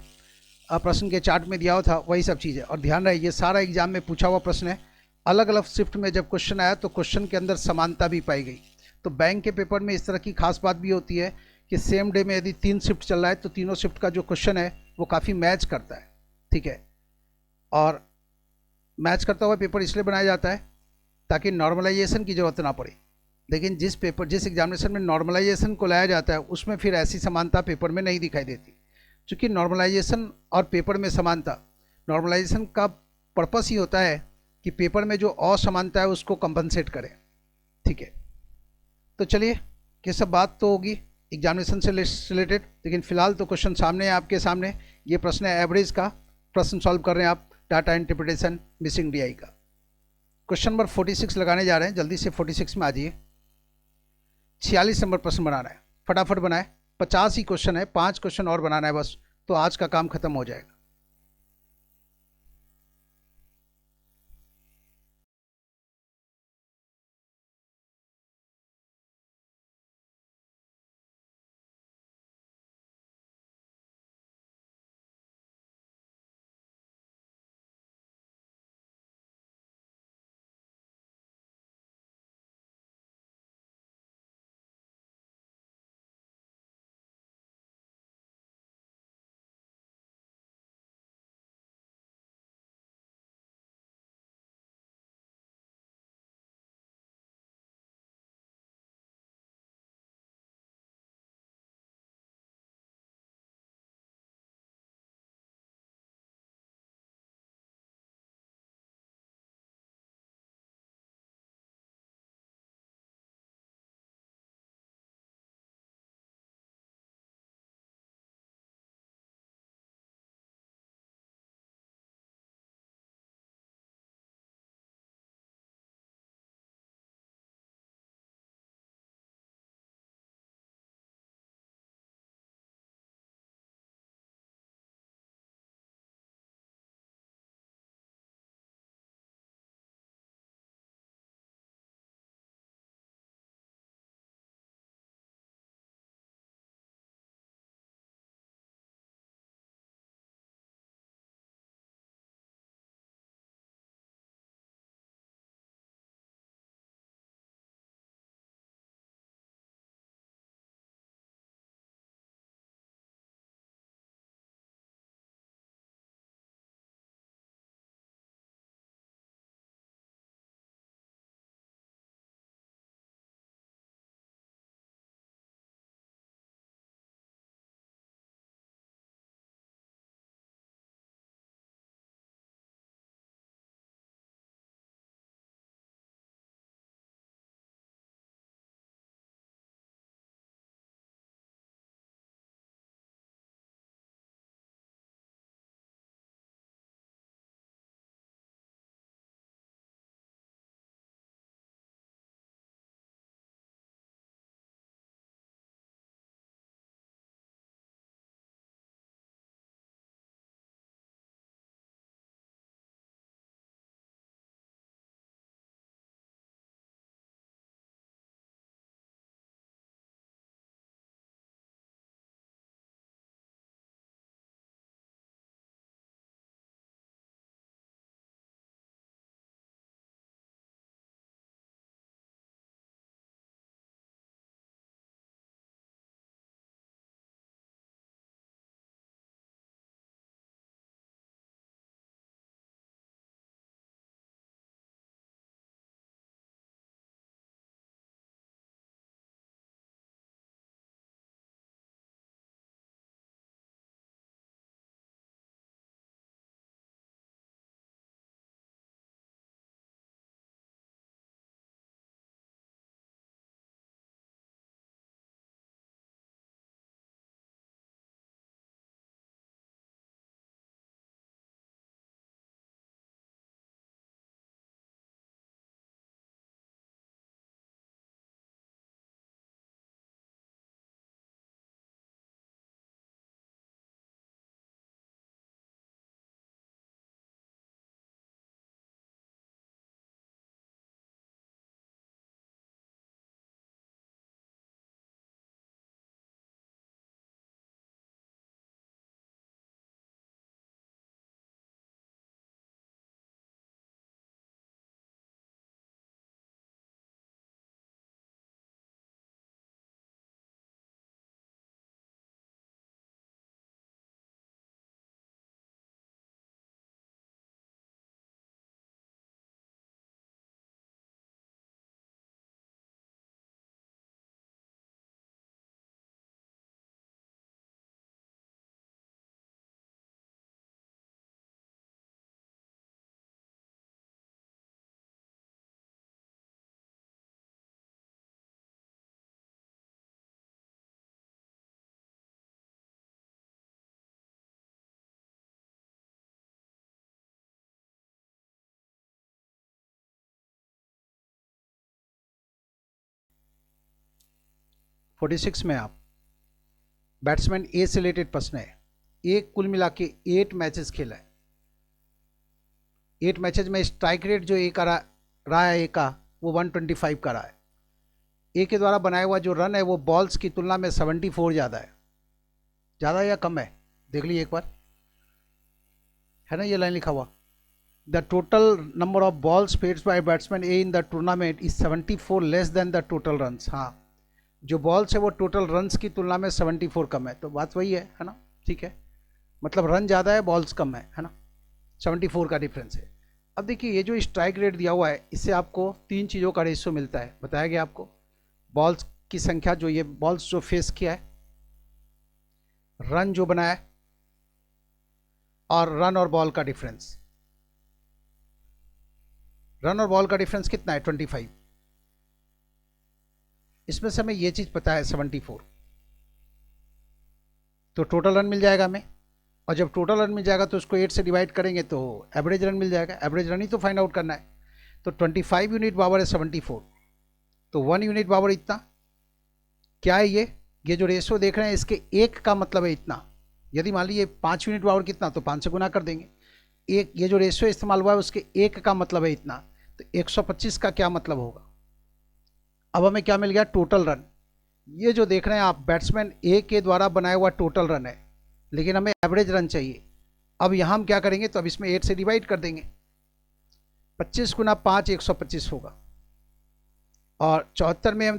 प्रश्न के चार्ट में दिया हुआ था, वही सब चीज़ है। और ध्यान रहे ये सारा एग्जाम में पूछा हुआ प्रश्न है। अलग अलग शिफ्ट में जब क्वेश्चन आया तो क्वेश्चन के अंदर समानता भी पाई गई। तो बैंक के पेपर में इस तरह की खास बात भी होती है कि सेम डे में यदि 3 शिफ्ट चल रहा है तो तीनों शिफ्ट का जो क्वेश्चन है वो काफ़ी मैच करता है, ठीक है। और मैच करता हुआ पेपर इसलिए बनाया जाता है ताकि नॉर्मलाइजेशन की ज़रूरत ना पड़े। लेकिन जिस एग्जामिनेशन में नॉर्मलाइजेशन को लाया जाता है उसमें फिर ऐसी समानता पेपर में नहीं दिखाई देती। चूँकि नॉर्मलाइजेशन और पेपर में समानता, नॉर्मलाइजेशन का पर्पस ही होता है कि पेपर में जो असमानता है उसको कंपनसेट करें, ठीक है। तो चलिए ये सब बात तो होगी एग्जामिनेशन से रिलेटेड, लेकिन फिलहाल तो क्वेश्चन सामने है आपके सामने। ये प्रश्न है एवरेज का, प्रश्न सॉल्व कर रहे हैं आप, डाटा इंटरप्रिटेशन मिसिंग डीआई का। क्वेश्चन नंबर 46 लगाने जा रहे हैं, जल्दी से 46 में आ जाइए। 46 नंबर प्रश्न बनाना है, फटाफट बनाए, 50 ही क्वेश्चन है, 5 क्वेश्चन और बनाना है बस, तो आज का काम खत्म हो जाएगा। 46 में आप बैट्समैन ए से रिलेटेड प्रश्न है। एक कुल मिला के 8 मैचेस खेला है। 8 मैचेस में स्ट्राइक रेट जो ए का रहा है, ए का वो 125 का रहा है। ए के द्वारा बनाया हुआ जो रन है वो बॉल्स की तुलना में 74 ज़्यादा है। ज़्यादा या कम है देख लीजिए एक बार, है ना ये लाइन लिखा हुआ। The total number of balls faced by batsman A in the tournament is 74 less than the total runs. हाँ, जो बॉल्स है वो टोटल रन्स की तुलना में 74 कम है, तो बात वही है ना, ठीक है। मतलब रन ज़्यादा है, बॉल्स कम है ना, 74 का डिफरेंस है। अब देखिए ये जो स्ट्राइक रेट दिया हुआ है, इससे आपको 3 चीज़ों का रेशियो मिलता है, बताया गया आपको। बॉल्स की संख्या, जो ये बॉल्स जो फेस किया है, रन जो बनाया है, और रन और बॉल का डिफरेंस। रन और बॉल का डिफरेंस कितना है? 25। इसमें से हमें ये चीज़ पता है 74, तो टोटल रन मिल जाएगा हमें। और जब टोटल रन मिल जाएगा तो उसको 8 से डिवाइड करेंगे तो एवरेज रन मिल जाएगा। एवरेज रन ही तो फाइंड आउट करना है। तो 25 यूनिट पावर है 74, तो 1 यूनिट पावर इतना क्या है? ये जो रेशो देख रहे हैं, इसके एक का मतलब है इतना। यदि मान लीजिए 5 यूनिट पावर कितना, तो 5 से गुना कर देंगे। एक ये जो रेशो इस्तेमाल हुआ है उसके एक का मतलब है इतना, तो 125 का क्या मतलब होगा? अब हमें क्या मिल गया? Total run. ये जो देख रहे हैं आप, बैट्समैन ए के द्वारा बनाया हुआ टोटल रन है, लेकिन हमें एवरेज रन चाहिए। अब यहाँ हम क्या करेंगे? तो अब इसमें 8 से डिवाइड कर देंगे। 25 गुना 5 125 होगा, और 74 में हम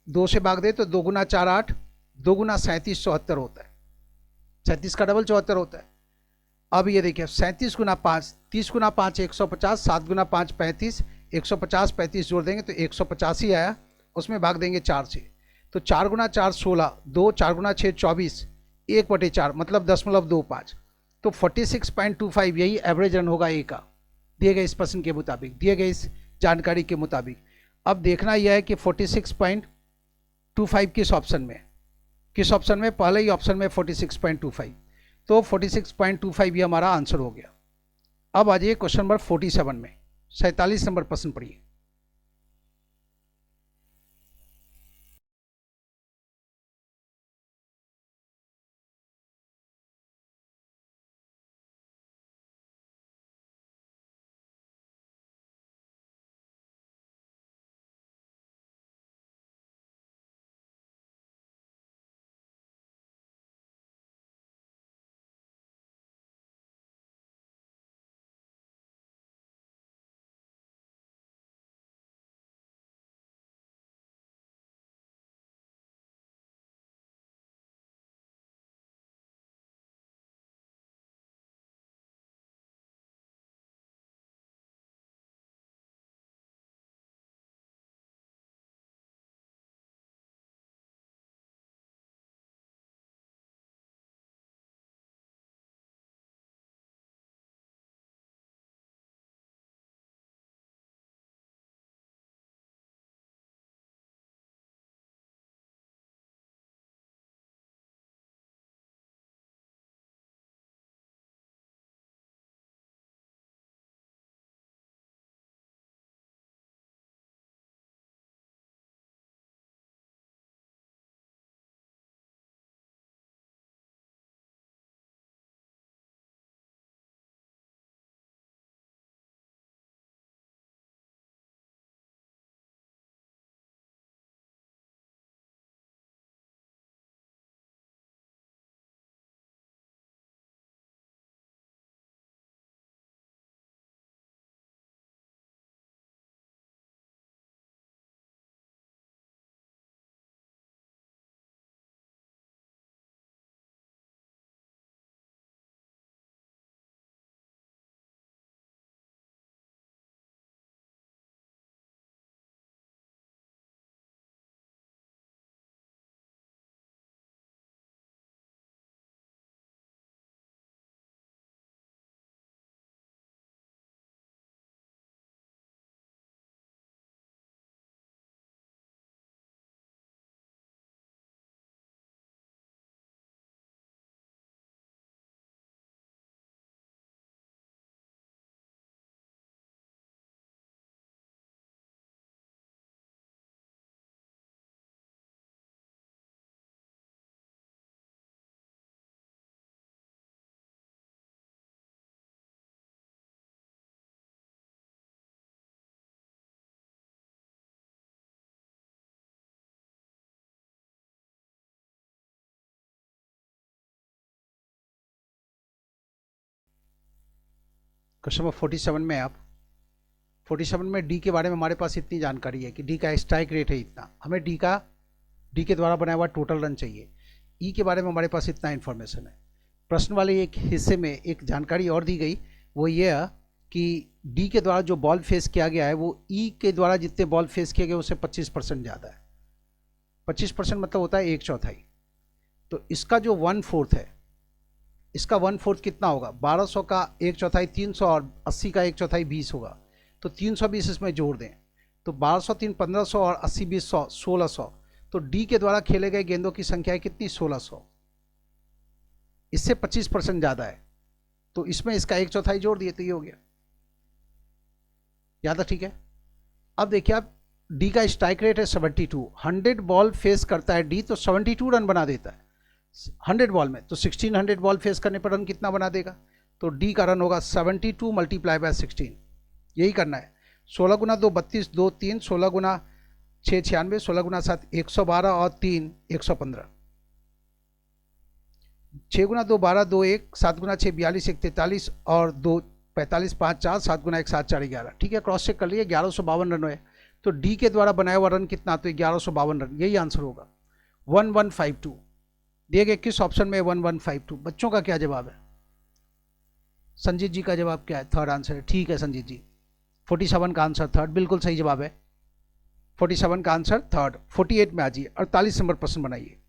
2 से भाग दें तो 2 गुना 4 8, 2 गुना 37 74 होता है। 37 का डबल 74 होता है। अब ये देखिए 37 गुना 5, 30 गुना 5 150, 7 गुना 5 35, 150 35 जोड़ देंगे तो 150 ही आया। उसमें भाग देंगे 4 से, तो 4 गुना 4 16, 2 4 गुना 6 24, 1/4 मतलब 0.25। तो 46.25 यही एवरेज रन होगा ए का, दिए गए इस प्रश्न के मुताबिक, दिए गए इस जानकारी के मुताबिक। अब देखना यह है कि 46.25 किस ऑप्शन में, पहले ही ऑप्शन में 46.25, तो 46.25 ये हमारा आंसर हो गया। अब आ जाइए क्वेश्चन नंबर 47 में, 47 नंबर प्रश्न पढ़िए। क्वेश्चन नंबर 47 में आप 47 में डी के बारे में हमारे पास इतनी जानकारी है कि डी का स्ट्राइक रेट है इतना, हमें डी के द्वारा बनाया हुआ टोटल रन चाहिए। ई के बारे में हमारे पास इतना इन्फॉर्मेशन है। प्रश्न वाले एक हिस्से में एक जानकारी और दी गई, वो ये है कि डी के द्वारा जो बॉल फेस किया गया है वो ई के द्वारा जितने बॉल फेस किए गए उससे 25% ज़्यादा है। 25% मतलब होता है 1/4। तो इसका जो 1/4 है, इसका 1/4 कितना होगा? 1200 का 1/4 300 और 80 का 1/4 20 होगा। तो 320 इसमें जोड़ दें तो 1200 3 1500 और 80 20 100 1600। तो डी के द्वारा खेले गए गेंदों की संख्या है कितनी? 1600। इससे 25% ज़्यादा है, तो इसमें इसका 1/4 जोड़ दिए तो ये हो गया। याद है? ठीक है। अब देखिए आप, डी का स्ट्राइक रेट है 72, 100 बॉल फेस करता है डी तो 72 रन बना देता है 100 बॉल में। तो 1600 बॉल फेस करने पर रन कितना बना देगा? तो डी का रन होगा 72 मल्टीप्लाई बाय 16। यही करना है। 16 गुना 2 32, 2 3, 16 गुना 6 96, 16 गुना 7 112 और 3 115, 6 गुना 2 12, 2 1, 7 गुना 6 42 1 43 और 2 45 5 4, 7 गुना 1 7 4 11। ठीक है, क्रॉस चेक कर लिए, 1152 रन हुए। तो डी के द्वारा बनाया हुआ रन कितना? तो 1152 रन, यही आंसर होगा। 1152 दिए गए किस ऑप्शन में? 1152। बच्चों का क्या जवाब है? संजीत जी का जवाब क्या है? थर्ड आंसर है। ठीक है संजीत जी, 47 का आंसर थर्ड, बिल्कुल सही जवाब है। 47 का आंसर थर्ड। 48 में आ जाइए, 48 नंबर प्रश्न बनाइए।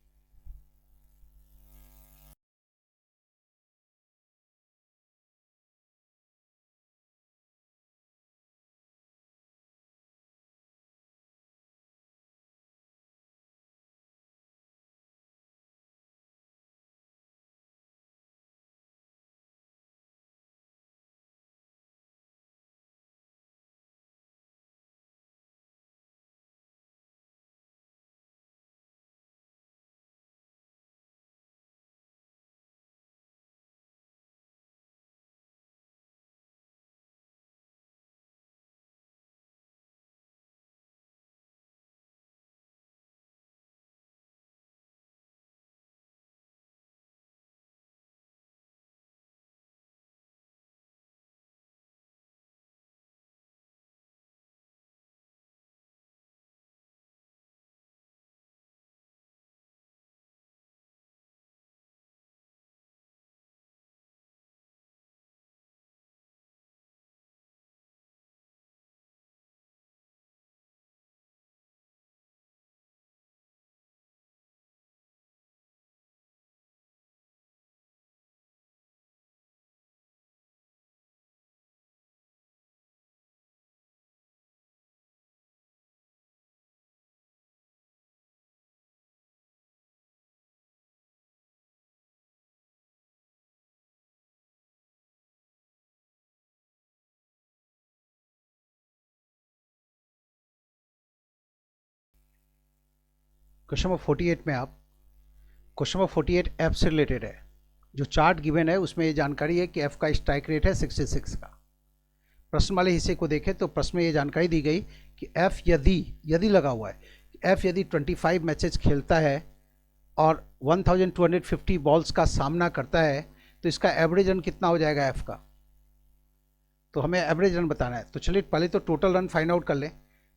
क्वेश्चन नंबर 48 में आप, क्वेश्चन नंबर 48 एफ से रिलेटेड है। जो चार्ट गिवन है उसमें ये जानकारी है कि एफ का स्ट्राइक रेट है 66 का। प्रश्न वाले हिस्से को देखें तो प्रश्न में ये जानकारी दी गई कि एफ यदि लगा हुआ है, एफ यदि 25 मैचेस खेलता है और 1250 बॉल्स का सामना करता है तो इसका एवरेज रन कितना हो जाएगा एफ का? तो हमें एवरेज रन बताना है। तो चलिए पहले तो टोटल रन फाइंड आउट कर लें।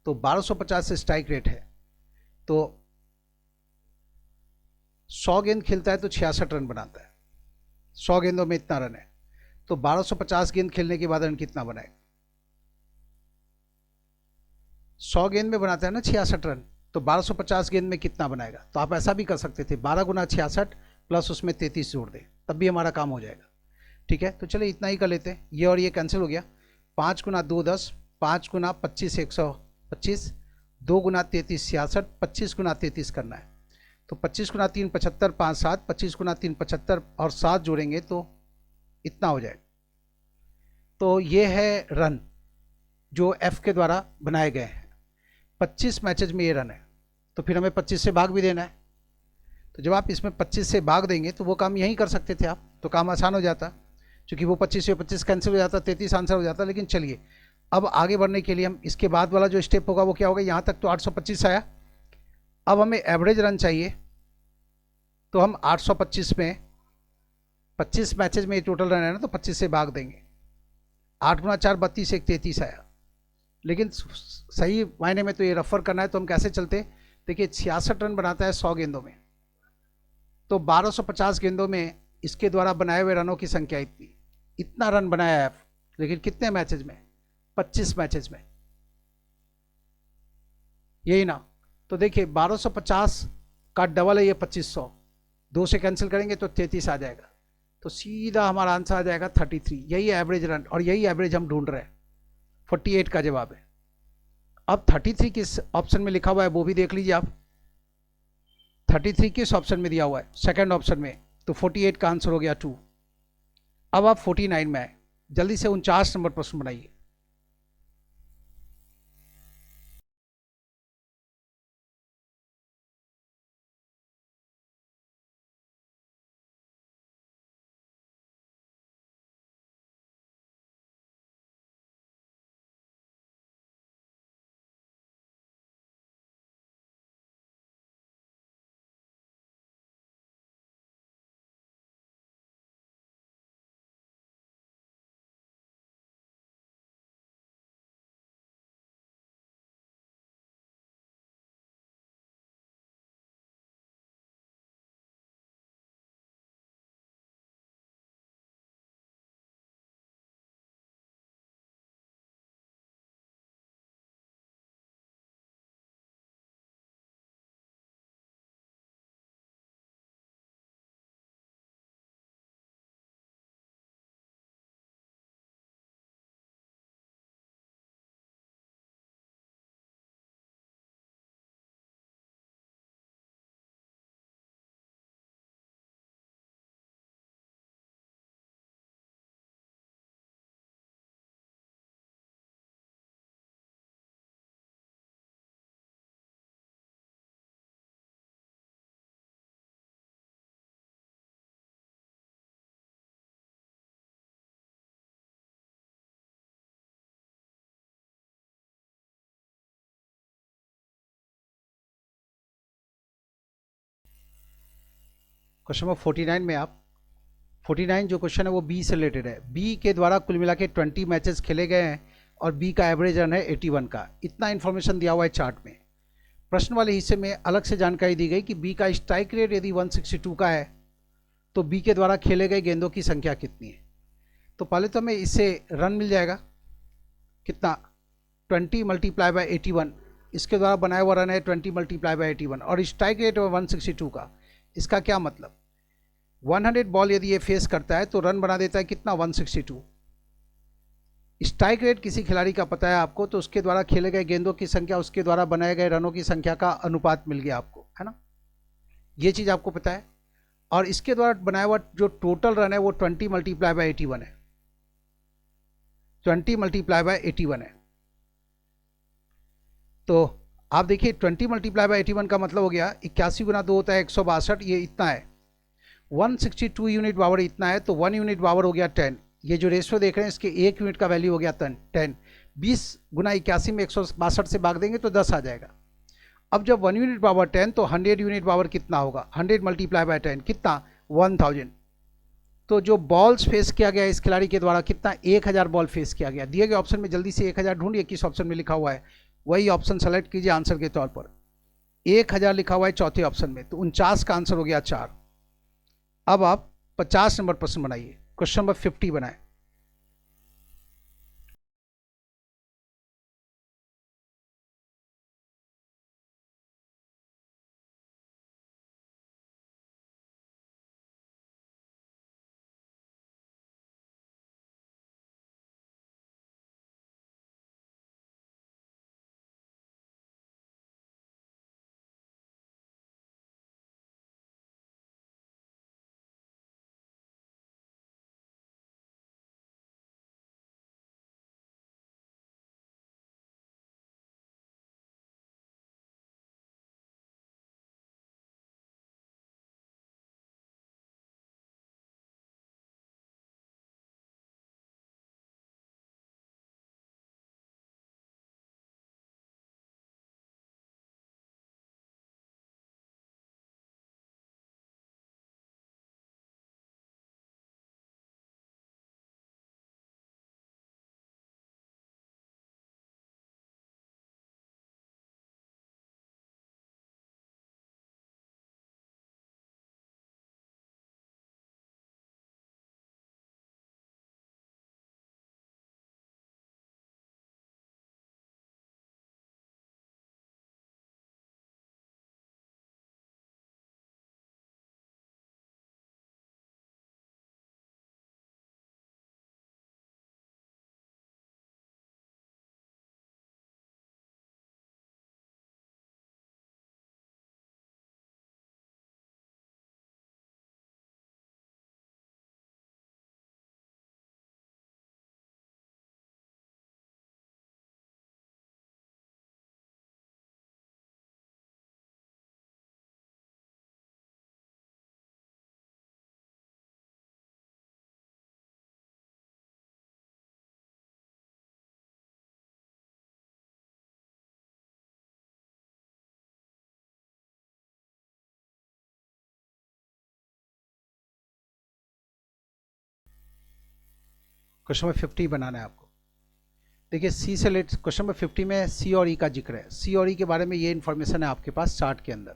तो 1250 से स्ट्राइक रेट है, तो 100 गेंद खेलता है तो 66 रन बनाता है। 100 गेंदों में इतना रन है, तो 1250 गेंद खेलने के बाद रन कितना बनाएगा? 100 गेंद में बनाता है ना 66 रन, तो 1250 गेंद में कितना बनाएगा? तो आप ऐसा भी कर सकते थे, 12 गुना 66 प्लस उसमें 33 जोड़ दें, तब भी हमारा काम हो जाएगा। ठीक है, तो चलिए इतना ही कर लेते हैं। ये और ये कैंसिल हो गया। 5 गुना 2 10, 5 गुना 25 125, 2 गुना 33 66, 25 गुना 33 करना है। तो 25 गुना 3 75, 5 7, 25 गुना 3 75 और 7 जोड़ेंगे तो इतना हो जाएगा। तो ये है रन जो एफ के द्वारा बनाए गए हैं। 25 मैचेज में ये रन है, तो फिर हमें 25 से भाग भी देना है। तो जब आप इसमें 25 से भाग देंगे तो वो काम यहीं कर सकते थे आप, तो काम आसान हो जाता, क्योंकि वो 25 से 25 कैंसिल हो जाता, 33 आंसर हो जाता। लेकिन चलिए अब आगे बढ़ने के लिए हम इसके बाद वाला जो स्टेप होगा वो क्या होगा? यहाँ तक तो 825 आया, अब हमें एवरेज रन चाहिए। तो हम 825 में 25 मैचेज में टोटल रन है ना, तो 25 से भाग देंगे। 8 × 4 32, एक 33 आया। लेकिन सही मायने में तो ये रफर करना है तो हम कैसे चलते, देखिए 66 रन बनाता है 100 गेंदों में, तो 1250 गेंदों में इसके द्वारा बनाए हुए रनों की संख्या इतनी, इतना रन बनाया है, लेकिन कितने मैचेज में, 25 मैचेज में, यही ना। तो देखिए 1250 का डबल है ये 2500, 2 से कैंसिल करेंगे तो 33 आ जाएगा, तो सीधा हमारा आंसर आ जाएगा 33। यही एवरेज रन, और यही एवरेज हम ढूंढ रहे हैं, 48 का जवाब है। अब 33 किस ऑप्शन में लिखा हुआ है वो भी देख लीजिए आप, 33 किस ऑप्शन में दिया हुआ है, सेकंड ऑप्शन में, तो 48 का आंसर हो गया 2। अब आप 49 में आए, जल्दी से 49 नंबर प्रश्न बनाइए। क्वेश्चन नंबर 49 में आप, 49 जो क्वेश्चन है वो बी से रिलेटेड है। बी के द्वारा कुल मिला के 20 मैचेस खेले गए हैं और बी का एवरेज रन है 81 का, इतना इन्फॉर्मेशन दिया हुआ है चार्ट में। प्रश्न वाले हिस्से में अलग से जानकारी दी गई कि बी का स्ट्राइक रेट यदि 162 का है तो बी के द्वारा खेले गए गेंदों की संख्या कितनी है। तो पहले तो हमें इससे रन मिल जाएगा कितना, 20 मल्टीप्लाई बाय 81, इसके द्वारा बनाया हुआ रन है 20 मल्टीप्लाई बाय 81, और स्ट्राइक रेट है 162 का। इसका क्या मतलब, 100 बॉल यदि ये फेस करता है तो रन बना देता है कितना, 162। स्ट्राइक रेट किसी खिलाड़ी का पता है आपको, तो उसके द्वारा खेले गए गेंदों की संख्या उसके द्वारा बनाए गए रनों की संख्या का अनुपात मिल गया आपको, है ना, ये चीज़ आपको पता है। और इसके द्वारा बनाया हुआ जो टोटल रन है वो 20 मल्टीप्लाई बाय 81 है, 20 मल्टीप्लाई बाय 81 है। तो आप देखिए 20 मल्टीप्लाई बाय 81 का मतलब हो गया 81 गुना 2 होता है 162, ये इतना है। 162 यूनिट पावर इतना है, तो 1 यूनिट पावर हो गया 10। ये जो रेशियो देख रहे हैं इसके 1 यूनिट का वैल्यू हो गया 10। 20 गुना 81 में 162 से भाग देंगे तो 10 आ जाएगा। अब जब 1 यूनिट पावर 10 तो 100 यूनिट पावर कितना होगा, 100 मल्टीप्लाई बाय 10 कितना, 1000। तो जो बॉल्स फेस किया गया इस खिलाड़ी के द्वारा कितना, 1000 बॉल फेस किया गया। दिए गए ऑप्शन में जल्दी से 1000 ढूंढिए, किस ऑप्शन में लिखा हुआ है वही ऑप्शन सेलेक्ट कीजिए आंसर के तौर पर। 1000 लिखा हुआ है चौथे ऑप्शन में, तो 49 का आंसर हो गया 4। अब आप 50 नंबर प्रश्न बनाइए, क्वेश्चन नंबर 50 बनाए। क्वेश्चन नंबर 50 बनाना है आपको। देखिए सी से लेट क्वेश्चन नंबर 50 में सी और ई का जिक्र है। सी और ई के बारे में ये इन्फॉर्मेशन है आपके पास चार्ट के अंदर।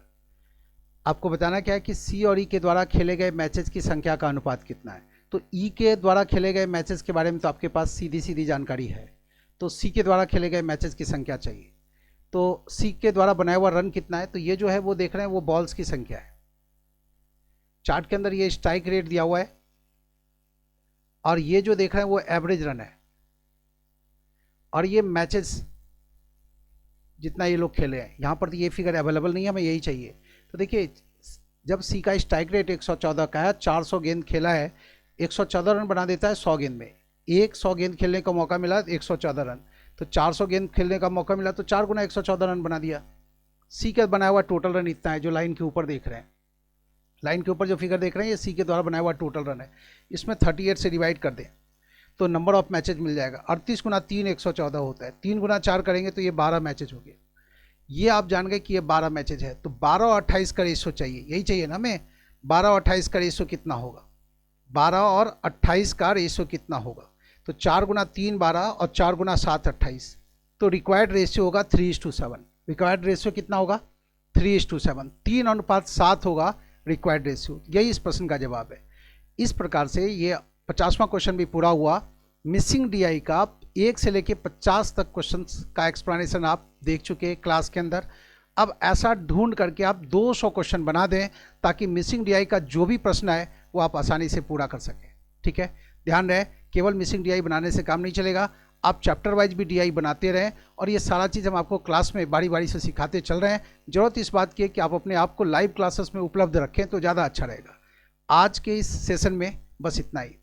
आपको बताना क्या है कि सी और ई के द्वारा खेले गए मैचेस की संख्या का अनुपात कितना है। तो ई के द्वारा खेले गए मैचेस के बारे में तो आपके पास सीधी सीधी जानकारी है, तो सी के द्वारा खेले गए मैचेस की संख्या चाहिए। तो सी के द्वारा बनाया हुआ रन कितना है, तो ये जो है वो देख रहे हैं वो बॉल्स की संख्या है। चार्ट के अंदर ये स्ट्राइक रेट दिया हुआ है और ये जो देख रहे हैं वो एवरेज रन है, और ये मैचेस जितना ये लोग खेले हैं। यहाँ पर तो ये फिगर अवेलेबल नहीं है, हमें यही चाहिए। तो देखिए जब सी का स्ट्राइक रेट 114 का है, 400 गेंद खेला है, 114 रन बना देता है 100 गेंद में। 100 गेंद खेलने का मौका मिला 114 रन, तो 400 गेंद खेलने का मौका मिला तो 4 गुना 114 रन बना दिया। सी का बनाया हुआ टोटल रन इतना है जो लाइन के ऊपर देख रहे हैं। लाइन के ऊपर जो फिगर देख रहे हैं ये सी के द्वारा बनाया हुआ टोटल रन है। इसमें 38 से डिवाइड कर दें तो नंबर ऑफ मैचेज मिल जाएगा। 38 गुना 3 114 होता है, 3 गुना 4 करेंगे तो ये 12 मैचेज हो गए। ये आप जान गए कि ये 12 मैचेज है, तो 12 और 28 का रेशो चाहिए, यही चाहिए ना हमें। 12 और 28 का रेशो कितना होगा, 12 और 28 का रेशो कितना होगा, तो 4 गुना 3 12 और 4 गुना 7 28, तो रिक्वायर्ड रेशियो होगा 3:7। रिक्वायर्ड रेशियो कितना होगा 3:7, 3:7 होगा रिक्वायर्ड रेशियो। यही इस प्रश्न का जवाब है। इस प्रकार से ये 50वां क्वेश्चन भी पूरा हुआ। मिसिंग डीआई का 1 से लेके 50 तक क्वेश्चन का एक्सप्लेनेशन आप देख चुके हैं क्लास के अंदर। अब ऐसा ढूंढ करके आप 200 क्वेश्चन बना दें ताकि मिसिंग डीआई का जो भी प्रश्न है वो आप आसानी से पूरा कर सकें। ठीक है, ध्यान रहे केवल मिसिंग डीआई बनाने से काम नहीं चलेगा, आप चैप्टर वाइज भी डीआई बनाते रहें, और ये सारा चीज़ हम आपको क्लास में बारी बारी से सिखाते चल रहे हैं। जरूरत इस बात की है कि आप अपने आप को लाइव क्लासेस में उपलब्ध रखें तो ज़्यादा अच्छा रहेगा। आज के इस सेशन में बस इतना ही।